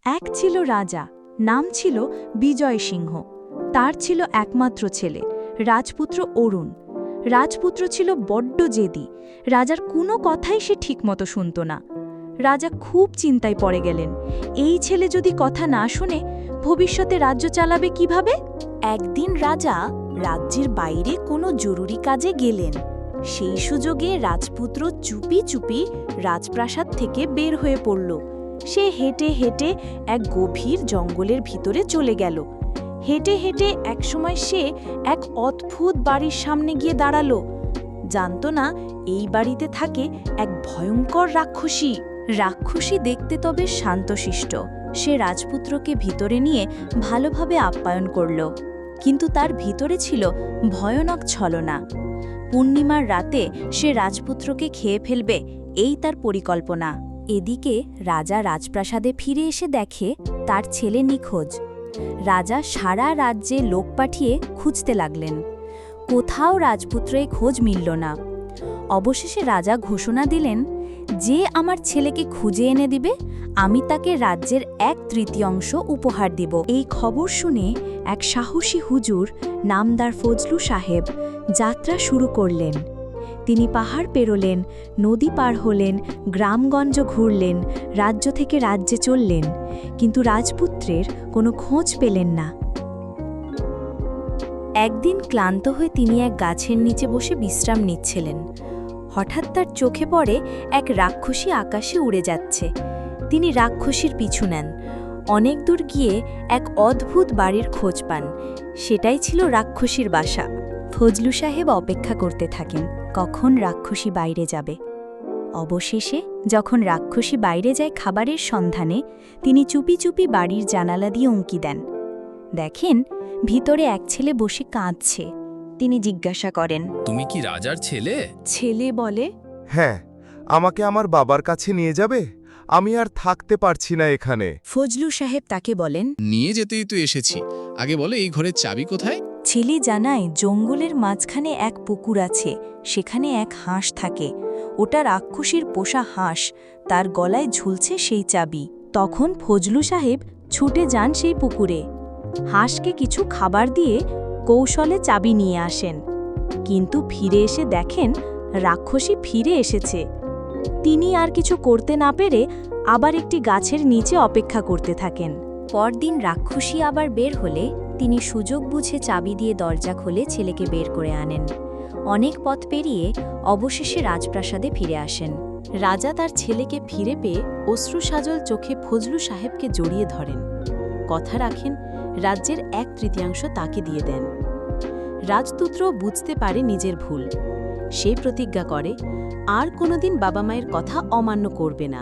এক ছিল রাজা, নাম ছিল বিজয় সিংহ। তার ছিল একমাত্র ছেলে, রাজপুত্র অরুণ। রাজপুত্র ছিল বড্ড জেদি, রাজার কোনো কথাই সে ঠিকমতো শুনত না। রাজা খুব চিন্তায় পড়ে গেলেন, এই ছেলে যদি কথা না শোনে, ভবিষ্যতে রাজ্য চালাবে কিভাবে? একদিন রাজা রাজ্যের বাইরে কোনো জরুরি কাজে গেলেন। সেই সুযোগে রাজপুত্র চুপি চুপি রাজপ্রাসাদ থেকে বের হয়ে পড়ল। সে হেঁটে হেঁটে এক গভীর জঙ্গলের ভিতরে চলে গেল। হেঁটে হেঁটে একসময় সে এক অদ্ভুত বাড়ির সামনে গিয়ে দাঁড়ালো। জানত না এই বাড়িতে থাকে এক ভয়ঙ্কর রাক্ষসী। রাক্ষসী দেখতে তবে শান্তশিষ্ট। সে রাজপুত্রকে ভিতরে নিয়ে ভালোভাবে আপ্যায়ন করল, কিন্তু তার ভিতরে ছিল ভয়ানক ছলনা। পূর্ণিমার রাতে সে রাজপুত্রকে খেয়ে ফেলবে, এই তার পরিকল্পনা। এদিকে রাজা রাজপ্রাসাদে ফিরে এসে দেখে তার ছেলে নিখোঁজ। রাজা সারা রাজ্যে লোক পাঠিয়ে খুঁজতে লাগলেন। কোথাও রাজপুত্রের খোঁজ মিলল না। অবশেষে রাজা ঘোষণা দিলেন, যে আমার ছেলেকে খুঁজে এনে দিবে, আমি তাকে রাজ্যের 1/3 উপহার দিব। এই খবর শুনে এক সাহসী হুজুর নামদার ফজলু সাহেব যাত্রা শুরু করলেন। তিনি পাহাড় পেরোলেন, নদী পার হলেন, গ্রামগঞ্জ ঘুরলেন, রাজ্য থেকে রাজ্যে চললেন, কিন্তু রাজপুত্রের কোনো খোঁজ পেলেন না। একদিন ক্লান্ত হয়ে তিনি এক গাছের নিচে বসে বিশ্রাম নিচ্ছিলেন। হঠাৎ তার চোখে পড়ে এক রাক্ষসী আকাশে উড়ে যাচ্ছে। তিনি রাক্ষসীর পিছু নেন। অনেক দূর গিয়ে এক অদ্ভুত বাড়ির খোঁজ পান। সেটাই ছিল রাক্ষসীর বাসা। ফজলু সাহেব অপেক্ষা করতে থাকেন কখন রাক্ষসী বাইরে যাবে। অবশেষে যখন রাক্ষসী বাইরে যায় খাবারের সন্ধানে, তিনি চুপি চুপি বাড়ির জানালা দিয়ে উঁকি দেন। দেখেন ভিতরে এক ছেলে বসে কাঁদছে। তিনি জিজ্ঞাসা করেন, তুমি কি রাজার ছেলে? ছেলে বলে, হ্যাঁ, আমাকে আমার বাবার কাছে নিয়ে যাবে? আমি আর থাকতে পারছি না এখানে। ফজলু সাহেব তাকে বলেন, নিয়ে যেতেই তো এসেছি, আগে বলো এই ঘরের চাবি কোথায়? ছেলে জানায় জঙ্গলের মাঝখানে এক পুকুর আছে, সেখানে এক হাঁস থাকে। ওটা রাক্ষসীর পোষা হাঁস, তার গলায় ঝুলছে সেই চাবি। তখন ফজলু সাহেব ছুটে যান সেই পুকুরে। হাঁসকে কিছু খাবার দিয়ে কৌশলে চাবি নিয়ে আসেন, কিন্তু ফিরে এসে দেখেন রাক্ষসী ফিরে এসেছে। তিনি আর কিছু করতে না পেরে আবার একটি গাছের নিচে অপেক্ষা করতে থাকেন। পরদিন রাক্ষসী আবার বের হলে তিনি সুযোগ বুঝে চাবি দিয়ে দরজা খুলে ছেলেকে বের করে আনেন। অনেক পথ পেরিয়ে অবশেষে রাজপ্রাসাদে ফিরে আসেন। রাজা তার ছেলেকে ফিরে পেয়ে অশ্রুসাজল চোখে ফজলু সাহেবকে জড়িয়ে ধরেন। কথা রাখেন, রাজ্যের 1/3 তাকে দিয়ে দেন। রাজপুত্র বুঝতে পারে নিজের ভুল। সে প্রতিজ্ঞা করে আর কোনোদিন বাবা মায়ের কথা অমান্য করবে না।